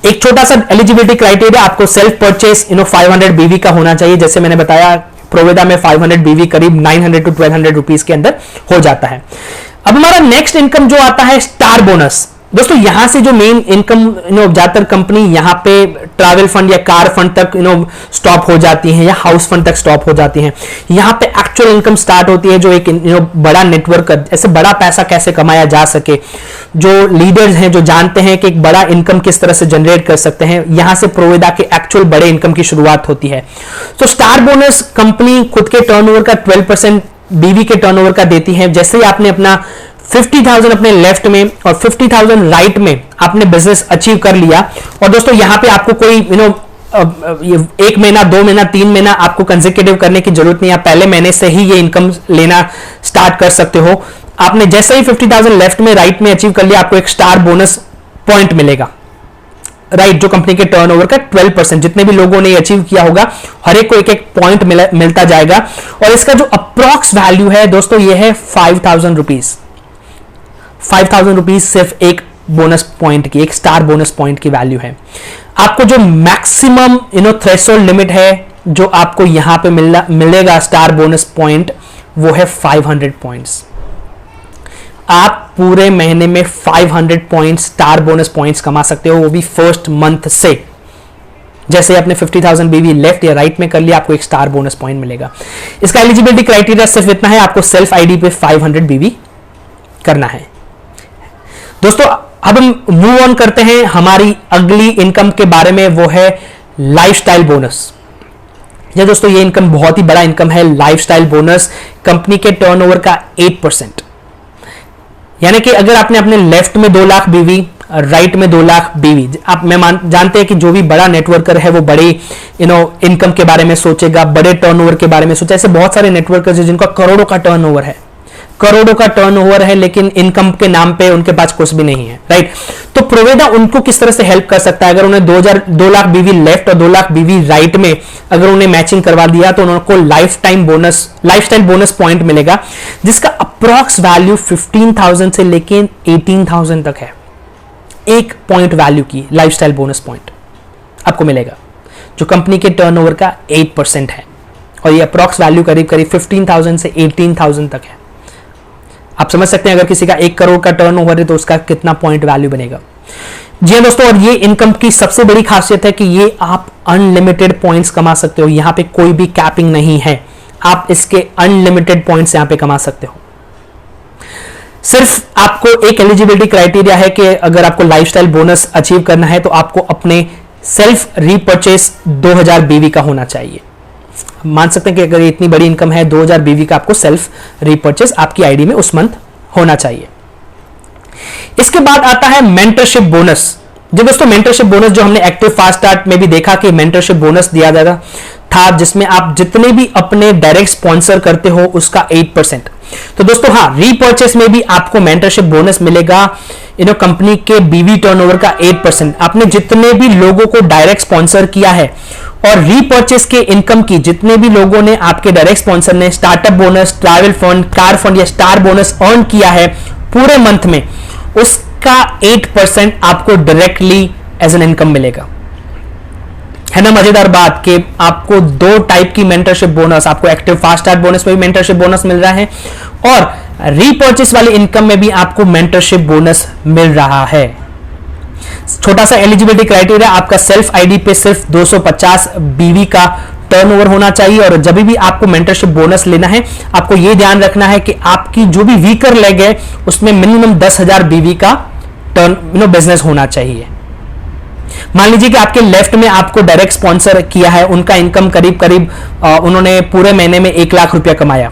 एक छोटा सा एलिजिबिलिटी क्राइटेरिया, आपको सेल्फ परचेस 500 बीवी का होना चाहिए। जैसे मैंने बताया, प्रोवेदा में 500 बीवी करीब 900 to 1200 रुपीज के अंदर हो जाता है। अब हमारा नेक्स्ट इनकम जो आता है, स्टार बोनस। दोस्तों यहां से जो मेन इनकम ज्यादातर कंपनी यहां पे ट्रैवल फंड या कार फंड तक स्टॉप हो जाती हैं या हाउस फंड तक स्टॉप हो जाती हैं। यहां पे एक्चुअल इनकम स्टार्ट होती है, जो एक बड़ा नेटवर्क, ऐसे बड़ा पैसा कैसे कमाया जा सके, जो लीडर्स हैं जो जानते हैं कि एक बड़ा इनकम किस तरह से जनरेट कर सकते हैं, यहां से प्रोवेदा के एक्चुअल बड़े इनकम की शुरुआत होती है। तो स्टार बोनस कंपनी खुद के टर्नओवर का 12% बीवी के टर्नओवर का देती है। जैसे ही आपने अपना 50,000 अपने लेफ्ट में और 50,000 राइट में आपने बिजनेस अचीव कर लिया, और दोस्तों यहां पे आपको कोई 1 महीना 2 महीना 3 महीना आपको कंसेक्यूटिव करने की जरूरत नहीं है। पहले महीने से ही ये इनकम लेना स्टार्ट कर सकते हो। आपने जैसे ही 50,000 लेफ्ट में राइट में अचीव कर लिया, आपको एक स्टार बोनस पॉइंट मिलेगा, राइट, जो कंपनी के टर्नओवर का 12%, जितने भी लोगों ने अचीव किया होगा हर एक को एक एक पॉइंट मिलता जाएगा। और इसका जो अप्रॉक्स वैल्यू है दोस्तों, ये है 5,000 रुपीज। 5,000 रुपीज सिर्फ एक बोनस पॉइंट की, एक स्टार बोनस पॉइंट की वैल्यू है। आपको जो मैक्सिमम थ्रेशोल्ड लिमिट है जो आपको यहां पे मिलेगा स्टार बोनस पॉइंट, वो है 500 पॉइंट्स। आप पूरे महीने में 500 पॉइंट्स स्टार बोनस पॉइंट्स कमा सकते हो, वो भी फर्स्ट मंथ से। जैसे आपने 50,000 बीवी लेफ्ट या राइट में कर लिया, आपको एक स्टार बोनस पॉइंट मिलेगा। इसका एलिजिबिलिटी क्राइटेरिया सिर्फ इतना है, आपको सेल्फ आईडी पे 500 बीवी करना है। दोस्तों अब हम मूव ऑन करते हैं हमारी अगली इनकम के बारे में, वो है लाइफस्टाइल बोनस। ये दोस्तों ये इनकम बहुत ही बड़ा इनकम है। लाइफस्टाइल बोनस कंपनी के टर्नओवर का 8%, यानी कि अगर आपने अपने लेफ्ट में 2 लाख बीवी, राइट में 2 लाख बीवी, आप जानते हैं कि जो भी बड़ा नेटवर्कर है वो बड़े इनकम के बारे में सोचेगा, बड़े टर्नओवर के बारे में सोचेगा। ऐसे बहुत सारे नेटवर्कर्स हैं जिनका करोड़ों का टर्नओवर है, करोड़ों का टर्नओवर है, लेकिन इनकम के नाम पे उनके पास कुछ भी नहीं है, राइट। तो प्रोवेदा उनको किस तरह से हेल्प कर सकता है? अगर उन्हें 2 लाख बीवी लेफ्ट और 2 लाख बीवी राइट में अगर उन्हें मैचिंग करवा दिया, तो उनको लाइफस्टाइल बोनस पॉइंट मिलेगा, जिसका अप्रॉक्स वैल्यू 15,000 से लेके 18,000 तक है। एक पॉइंट वैल्यू की लाइफस्टाइल बोनस पॉइंट आपको मिलेगा, जो कंपनी के टर्नओवर का 8% है, और ये अप्रॉक्स वैल्यू करीब 15,000 से 18,000 तक है। आप समझ सकते हैं अगर किसी का 1 करोड़ का टर्नओवर है तो उसका कितना पॉइंट वैल्यू बनेगा। जी हाँ दोस्तों, और ये इनकम की सबसे बड़ी खासियत है कि ये आप अनलिमिटेड पॉइंट्स कमा सकते हो। यहां पे कोई भी कैपिंग नहीं है, आप इसके अनलिमिटेड पॉइंट्स यहां पे कमा सकते हो। सिर्फ आपको एक एलिजिबिलिटी क्राइटेरिया है कि अगर आपको लाइफस्टाइल बोनस अचीव करना है तो आपको अपने सेल्फ रीपर्चेस 2000 बीवी का होना चाहिए। मान सकते हैं कि अगर इतनी बड़ी इनकम है, 2000 बीवी का आपको सेल्फ रीपर्चेस आपकी आईडी में उस मंथ होना चाहिए। इसके बाद आता है मेंटरशिप बोनस। जो दोस्तों मेंटरशिप बोनस जो हमने एक्टिव फास्ट स्टार्ट में भी देखा कि मेंटरशिप बोनस दिया जाता था, जिसमें आप जितने भी अपने डायरेक्ट स्पॉन्सर करते हो उसका 8%। तो दोस्तों हाँ, रीपर्चेस में भी आपको मेंटरशिप बोनस मिलेगा, कंपनी के बीवी टर्नओवर का 8%। आपने जितने भी लोगों को डायरेक्ट स्पॉन्सर किया है और रीपर्चेस के इनकम की जितने भी लोगों ने आपके डायरेक्ट स्पॉन्सर ने startup bonus, travel fund, car fund या स्टार बोनस अर्न किया है पूरे मंथ में, उसका 8% आपको डायरेक्टली एज एन इनकम मिलेगा। है ना मजेदार बात कि आपको 2 टाइप की मेंटरशिप बोनस, आपको एक्टिव फास्ट स्टार्ट बोनस में भी मेंटरशिप बोनस मिल रहा है और रीपर्चेस वाले इनकम में भी आपको मेंटरशिप बोनस मिल रहा है। छोटा सा एलिजिबिलिटी क्राइटेरिया, आपका सेल्फ आईडी पे सिर्फ 250 बीवी का टर्नओवर होना चाहिए। और जब भी आपको मेंटरशिप बोनस लेना है, आपको यह ध्यान रखना है कि आपकी जो भी वीकर लेग है उसमें मिनिमम 10,000 बीवी का टर्न बिजनेस होना चाहिए। मान लीजिए कि आपके लेफ्ट में आपको डायरेक्ट स्पॉन्सर किया है, उनका इनकम करीब उन्होंने पूरे महीने में 1 लाख रुपया कमाया,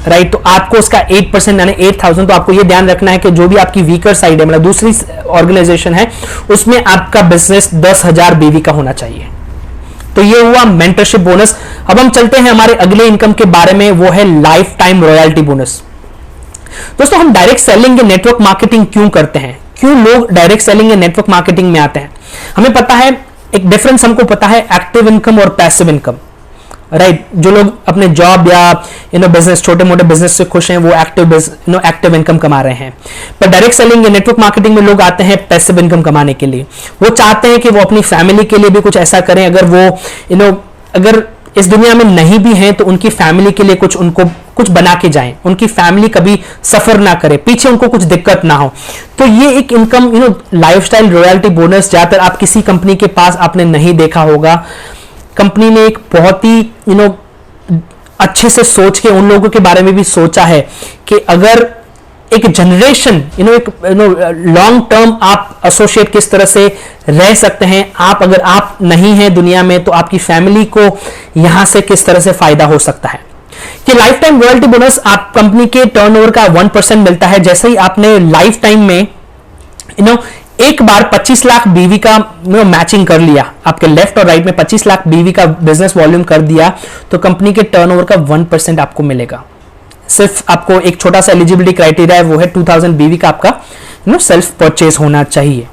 राइट। तो आपको उसका 8% यानी 8,000, तो आपको यह ध्यान रखना है कि जो भी आपकी वीकर साइड है, मतलब दूसरी ऑर्गेनाइजेशन है, उसमें आपका बिजनेस 10,000 बीवी का होना चाहिए। तो ये हुआ मेंटरशिप बोनस। अब हम चलते हैं हमारे अगले इनकम के बारे में, वो है लाइफ टाइम रॉयल्टी बोनस। दोस्तों हम डायरेक्ट सेलिंग या नेटवर्क मार्केटिंग क्यों करते हैं, क्यों लोग डायरेक्ट सेलिंग या नेटवर्क मार्केटिंग में आते हैं? हमें पता है, एक डिफरेंस हमको पता है, एक्टिव इनकम और पैसिव इनकम, राइट। जो लोग अपने जॉब या बिजनेस, छोटे मोटे बिजनेस से खुश हैं, वो एक्टिव इनकम कमा रहे हैं। पर डायरेक्ट सेलिंग या नेटवर्क मार्केटिंग में लोग आते हैं पैसिव इनकम कमाने के लिए। वो चाहते हैं कि वो अपनी फैमिली के लिए भी कुछ ऐसा करें, अगर वो अगर इस दुनिया में नहीं भी हैं तो उनकी फैमिली के लिए उनको कुछ बना के जाएं, उनकी फैमिली कभी सफर ना करे, पीछे उनको कुछ दिक्कत ना हो। तो ये एक इनकम लाइफस्टाइल रॉयल्टी बोनस ज्यादातर आप किसी कंपनी के पास आपने नहीं देखा होगा। कंपनी ने एक बहुत ही अच्छे से सोच के उन लोगों के बारे में भी सोचा है कि अगर एक जनरेशन एक लॉन्ग टर्म आप एसोसिएट किस तरह से रह सकते हैं, अगर आप नहीं हैं दुनिया में तो आपकी फैमिली को यहां से किस तरह से फायदा हो सकता है। ये लाइफ टाइम रॉयल्टी बोनस आप कंपनी के टर्नओवर का 1% मिलता है। जैसे ही आपने लाइफ टाइम में एक बार 25 लाख बीवी का मैचिंग कर लिया, आपके लेफ्ट और राइट में 25 लाख बीवी का बिजनेस वॉल्यूम कर दिया, तो कंपनी के टर्नओवर का 1% आपको मिलेगा। सिर्फ आपको एक छोटा सा एलिजिबिलिटी क्राइटेरिया है, वो है 2000 बीवी का आपका सेल्फ परचेज होना चाहिए।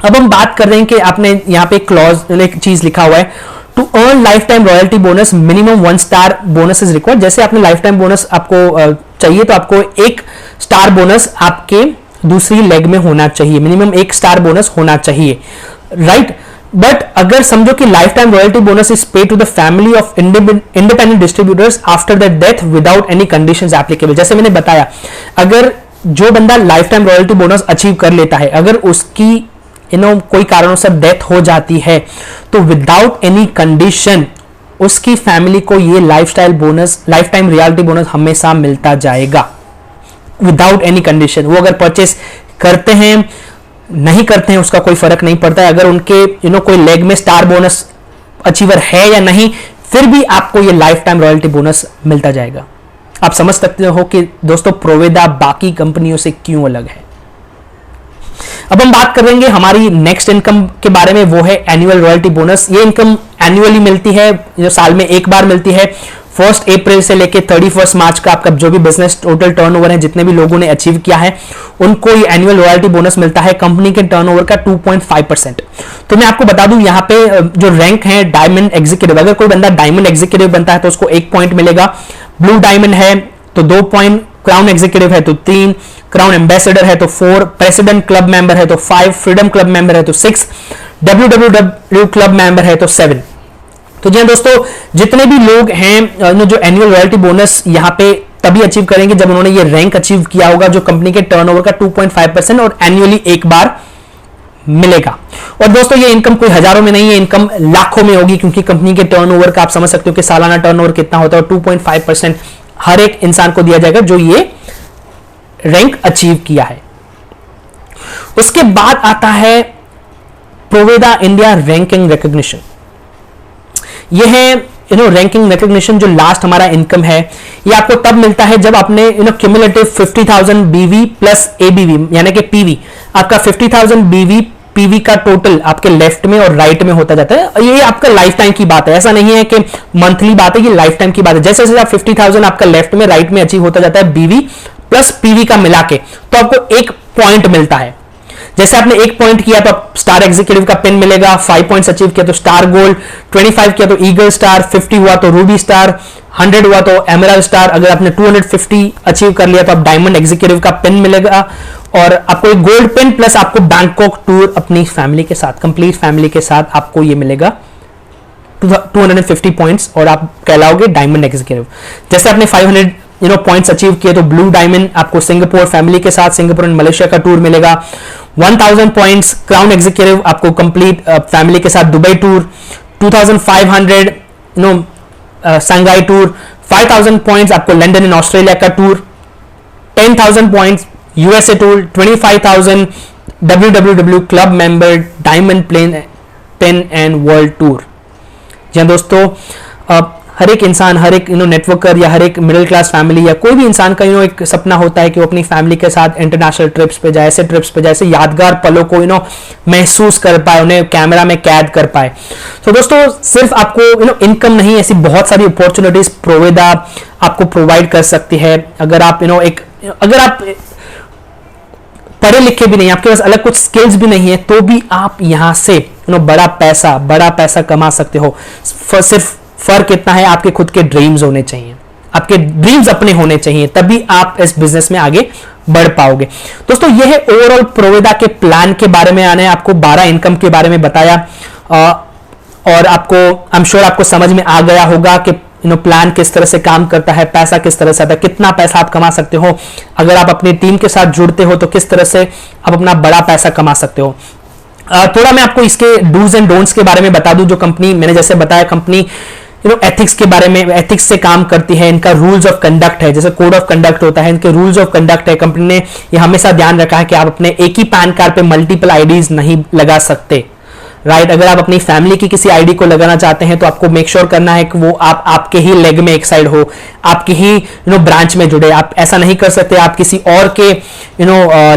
अब हम बात कर रहे हैं कि आपने यहां पे क्लॉज एक चीज लिखा हुआ है, to earn lifetime royalty bonus minimum 1 star bonus is required. जैसे आपने लाइफ टाइम बोनस आपको चाहिए तो आपको 1 स्टार बोनस आपके दूसरी लेग में होना चाहिए, मिनिमम 1 स्टार बोनस होना चाहिए, राइट। बट अगर समझो कि lifetime royalty bonus is pay to the family of independent distributors after the death without any conditions applicable. जैसे मैंने बताया, अगर जो बंदा lifetime royalty bonus achieve कर लेता है, अगर उसकी कोई कारणों से डेथ हो जाती है, तो विदाउट एनी कंडीशन उसकी फैमिली को ये लाइफ टाइम रॉयल्टी बोनस हमेशा मिलता जाएगा, विदाउट एनी कंडीशन। वो अगर परचेस करते हैं नहीं करते हैं उसका कोई फर्क नहीं पड़ता है। अगर उनके कोई लेग में स्टार बोनस अचीवर है या नहीं, फिर भी आपको ये लाइफ टाइम रॉयल्टी बोनस मिलता जाएगा। आप समझ सकते हो कि दोस्तों प्रोवेदा बाकी कंपनियों से क्यों अलग है। अब हम बात करेंगे हमारी नेक्स्ट इनकम के बारे में, वो है एनुअल रॉयल्टी बोनस। ये इनकम एनुअली मिलती है, जो साल में एक बार मिलती है। 1 अप्रैल से लेके 31 मार्च का आपका जो भी बिजनेस टोटल टर्नओवर है, जितने भी लोगों ने अचीव किया है, उनको ये एनुअल रॉयल्टी बोनस मिलता है कंपनी के टर्नओवर का 2.5%। तो मैं आपको बता दूं यहाँ पे जो रैंक है डायमंड एग्जीक्यूटिव, अगर कोई बंदा डायमंड एग्जीक्यूटिव बनता है तो उसको 1 पॉइंट मिलेगा, ब्लू डायमंड है तो 2 पॉइंट, क्राउन एग्जीक्यूटिव है तो 3, क्राउन एम्बेसडर है तो 4, प्रेसिडेंट क्लब मेंबर है तो 5, फ्रीडम क्लब मेंबर है तो 6, WWW क्लब मेंबर है तो 7। तो जी दोस्तों, जितने भी लोग हैं जो एनुअल रॉयल्टी बोनस यहाँ पे तभी अचीव करेंगे जब उन्होंने ये रैंक अचीव किया होगा, जो कंपनी के टर्नओवर का 2.5% और एनुअली एक बार मिलेगा। और दोस्तों ये इनकम कोई हजारों में नहीं है, इनकम लाखों में होगी, क्योंकि कंपनी के टर्नओवर का आप समझ सकते हो कि सालाना टर्नओवर कितना होता है। 2.5% हर एक इंसान को दिया जाएगा जो ये रैंक अचीव किया है। उसके बाद आता है प्रोवेदा इंडिया रैंकिंग रिकॉग्निशन। ये है रैंकिंग रिकॉग्निशन, जो लास्ट हमारा इनकम है, ये आपको तब मिलता है जब आपने क्यूमुलेटिव 50,000 बीवी प्लस एबीवी यानी कि पीवी, आपका 50,000 बीवी पीवी का टोटल आपके लेफ्ट में और राइट में होता जाता है। ये आपका लाइफ टाइम की बात है, ऐसा नहीं है कि मंथली बात है, ये लाइफ टाइम की बात है। जैसे जैसे आप 50,000 आपका लेफ्ट में राइट में अचीव होता जाता है बीवी प्लस पीवी का मिला के, तो आपको 1 पॉइंट मिलता है। जैसे आपने 1 पॉइंट किया तो आप स्टार एग्जीक्यूटिव का पिन मिलेगा, 5 पॉइंट्स अचीव किया तो स्टार गोल्ड, 25 किया तो ईगल स्टार, 50 हुआ तो रूबी स्टार, 100 हुआ तो एमराल्ड स्टार, अगर आपने 250 अचीव कर लिया तो आप डायमंड एग्जीक्यूटिव का पिन मिलेगा, और आपको एक गोल्ड पिन प्लस आपको बैंकॉक टूर अपनी फैमिली के साथ, कंप्लीट फैमिली के साथ आपको ये मिलेगा 250 पॉइंट्स, और आप कहलाओगे डायमंड एग्जीक्यूटिव। जैसे आपने 500 पॉइंट्स अचीव किए तो ब्लू डायमंड आपको सिंगापुर फैमिली के साथ सिंगापुर एंड मलेशिया का टूर मिलेगा। 1000 पॉइंट्स क्राउन एग्जीक्यूटिव आपको कंप्लीट फैमिली के साथ Dubai tour. 2500 Shanghai tour. 5000 points आपको लंदन एंड ऑस्ट्रेलिया का tour. 10,000 points USA tour. 25,000 WWW club member diamond pen and world tour. जी दोस्तों, हर एक इंसान, हर एक नेटवर्कर या हर एक मिडिल क्लास फैमिली या कोई भी इंसान का एक सपना होता है कि वो अपनी फैमिली के साथ इंटरनेशनल ट्रिप्स पे जाए, ऐसे ट्रिप्स पे जाए, ऐसे यादगार पलों को महसूस कर पाए, उन्हें कैमरा में कैद कर पाए। तो दोस्तों सिर्फ आपको इनकम नहीं, ऐसी बहुत सारी अपॉर्चुनिटीज प्रोवेदा आपको प्रोवाइड कर सकती है। अगर आप अगर आप पढ़े लिखे भी नहीं, आपके पास अलग कुछ स्किल्स भी नहीं है, तो भी आप यहां से बड़ा पैसा कमा सकते हो। सिर्फ फर्क इतना है, आपके खुद के ड्रीम्स होने चाहिए, आपके ड्रीम्स अपने होने चाहिए, तभी आप इस बिजनेस में आगे बढ़ पाओगे। दोस्तों ये है ओवरऑल प्रोवेदा के प्लान के बारे में। आने आपको 12 इनकम के बारे में बताया। और आपको आई एम श्योर आपको समझ में आ गया होगा कि प्लान किस तरह से काम करता है, पैसा किस तरह से आता है, कितना पैसा आप कमा सकते हो। अगर आप अपनी टीम के साथ जुड़ते हो तो किस तरह से आप अपना बड़ा पैसा कमा सकते हो। थोड़ा मैं आपको इसके डूज एंड डोंट्स के बारे में बता दूं। जो कंपनी, मैंने जैसे बताया, कंपनी एथिक्स के बारे में, एथिक्स से काम करती है। इनका रूल्स ऑफ कंडक्ट है, जैसे कोड ऑफ कंडक्ट होता है, इनके रूल्स ऑफ कंडक्ट है। कंपनी ने ये हमेशा ध्यान रखा है कि आप अपने एक ही पैन कार्ड पे मल्टीपल आईडीज नहीं लगा सकते, राइट। अगर आप अपनी फैमिली की किसी आईडी को लगाना चाहते हैं तो आपको मेक श्योर करना है कि वो आपके ही लेग में एक साइड हो, आपके ही ब्रांच में जुड़े। आप ऐसा नहीं कर सकते, आप किसी और के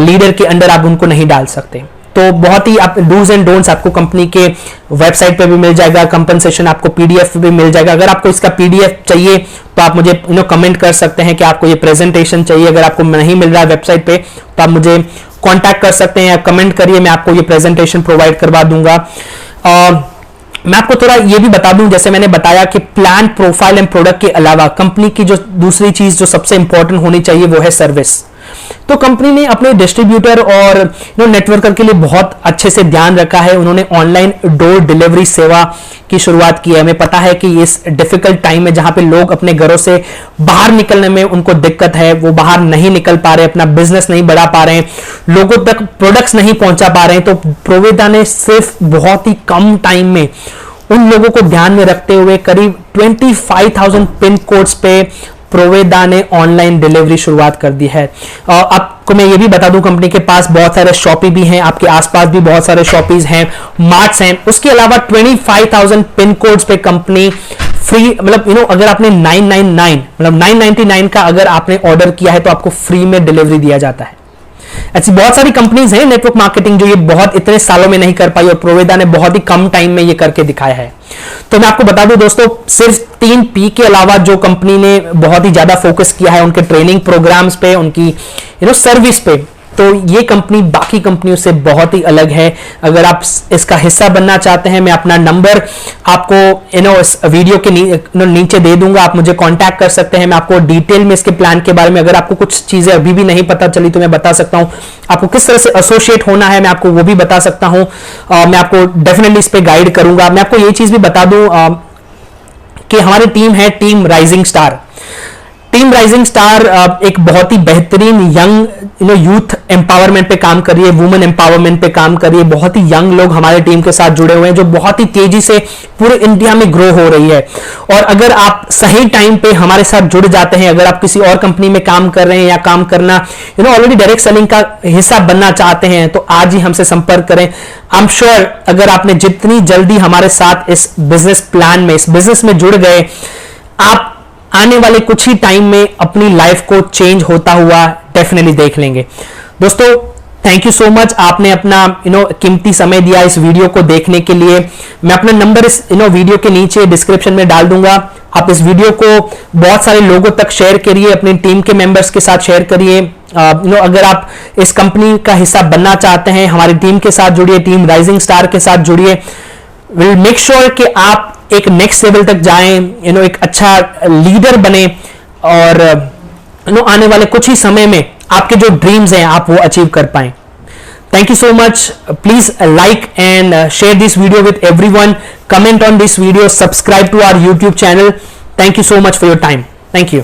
लीडर के अंडर आप उनको नहीं डाल सकते। तो बहुत ही आप डूज एंड डोंट्स आपको कंपनी के वेबसाइट पे भी मिल जाएगा। कंपनसेशन आपको पीडीएफ भी मिल जाएगा। अगर आपको इसका पीडीएफ चाहिए तो आप मुझे कमेंट कर सकते हैं कि आपको ये प्रेजेंटेशन चाहिए। अगर आपको नहीं मिल रहा है वेबसाइट पे तो आप मुझे कांटेक्ट कर सकते हैं, या कमेंट करिए, मैं आपको ये प्रेजेंटेशन प्रोवाइड करवा दूंगा। मैं आपको थोड़ा ये भी बता दूं, जैसे मैंने बताया कि प्लान, प्रोफाइल एंड प्रोडक्ट के अलावा कंपनी की जो दूसरी चीज जो सबसे इंपॉर्टेंट होनी चाहिए वो है सर्विस। तो कंपनी ने अपने डिस्ट्रीब्यूटर और नेटवर्कर के लिए बहुत अच्छे से ध्यान रखा है। उन्होंने ऑनलाइन डोर डिलीवरी सेवा की शुरुआत की है। हमें पता है कि इस डिफिकल्ट टाइम में जहां पे लोग अपने घरों से बाहर निकलने में उनको दिक्कत है, वो बाहर नहीं निकल पा रहे, अपना बिजनेस नहीं बढ़ा पा रहे हैं, लोगों तक प्रोडक्ट्स नहीं पहुंचा पा रहे हैं, तो प्रोवेदा ने सिर्फ बहुत ही कम टाइम में उन लोगों को ध्यान में रखते हुए करीब 25,000 पिन कोड्स पे प्रोवेदा ने ऑनलाइन डिलीवरी शुरुआत कर दी है। आपको मैं ये भी बता दूं, कंपनी के पास बहुत सारे शॉपी भी हैं, आपके आसपास भी बहुत सारे शॉपीज हैं, मार्ट्स हैं। उसके अलावा 25,000 पिन कोड्स पे कंपनी फ्री, मतलब अगर आपने 999 मतलब 999 का अगर आपने ऑर्डर किया है तो आपको फ्री में डिलीवरी दिया जाता है। ऐसी बहुत सारी कंपनीज हैं नेटवर्क मार्केटिंग जो ये बहुत इतने सालों में नहीं कर पाई, और प्रोवेदा ने बहुत ही कम टाइम में ये करके दिखाया है। तो मैं आपको बता दूं दोस्तों, सिर्फ 3P के अलावा जो कंपनी ने बहुत ही ज्यादा फोकस किया है उनके ट्रेनिंग प्रोग्राम्स पे, उनकी सर्विस पे, तो ये कंपनी बाकी कंपनियों से बहुत ही अलग है। अगर आप इसका हिस्सा बनना चाहते हैं, मैं अपना नंबर आपको इस वीडियो के नीचे दे दूंगा, आप मुझे कांटेक्ट कर सकते हैं। मैं आपको डिटेल में इसके प्लान के बारे में, अगर आपको कुछ चीजें अभी भी नहीं पता चली तो मैं बता सकता हूं। आपको किस तरह से एसोसिएट होना है मैं आपको वो भी बता सकता हूं। मैं आपको डेफिनेटली इस पे गाइड करूंगा। मैं आपको ये चीज भी बता दूं कि हमारी टीम है team rising star. Team rising star एक बहुत ही बेहतरीन यंग यूथ एम्पावरमेंट पे काम कर रही है, वुमेन एम्पावरमेंट पे काम कर रही है। बहुत ही यंग लोग हमारे टीम के साथ जुड़े हुए हैं जो बहुत ही तेजी से पूरे इंडिया में ग्रो हो रही है। और अगर आप सही टाइम पे हमारे साथ जुड़ जाते हैं, अगर आप किसी और कंपनी में काम कर रहे हैं या काम करना ऑलरेडी डायरेक्ट सेलिंग का हिस्सा बनना चाहते हैं, तो आज ही हमसे संपर्क करें। आई एम श्योर अगर आपने जितनी जल्दी हमारे साथ इस बिजनेस प्लान में, इस बिजनेस में जुड़ गए, आप आने वाले कुछ ही टाइम में अपनी लाइफ को चेंज होता हुआ डेफिनेटली देख लेंगे। दोस्तों थैंक यू सो मच, आपने अपना कीमती समय दिया इस वीडियो को देखने के लिए। मैं अपना नंबर इस वीडियो के नीचे डिस्क्रिप्शन में डाल दूंगा। आप इस वीडियो को बहुत सारे लोगों तक शेयर करिए, अपनी टीम के मेंबर्स के साथ शेयर करिए। अगर आप इस कंपनी का हिस्सा बनना चाहते हैं, हमारी टीम के साथ जुड़िए, टीम राइजिंग स्टार के साथ जुड़िए। विल मेक श्योर कि आप एक नेक्स्ट लेवल तक जाएं, एक अच्छा लीडर बने, और आने वाले कुछ ही समय में आपके जो ड्रीम्स हैं आप वो अचीव कर पाएं। Thank you so much. Please like and share this video with everyone, comment on this video, subscribe to our YouTube channel. Thank you so much for your time. Thank you.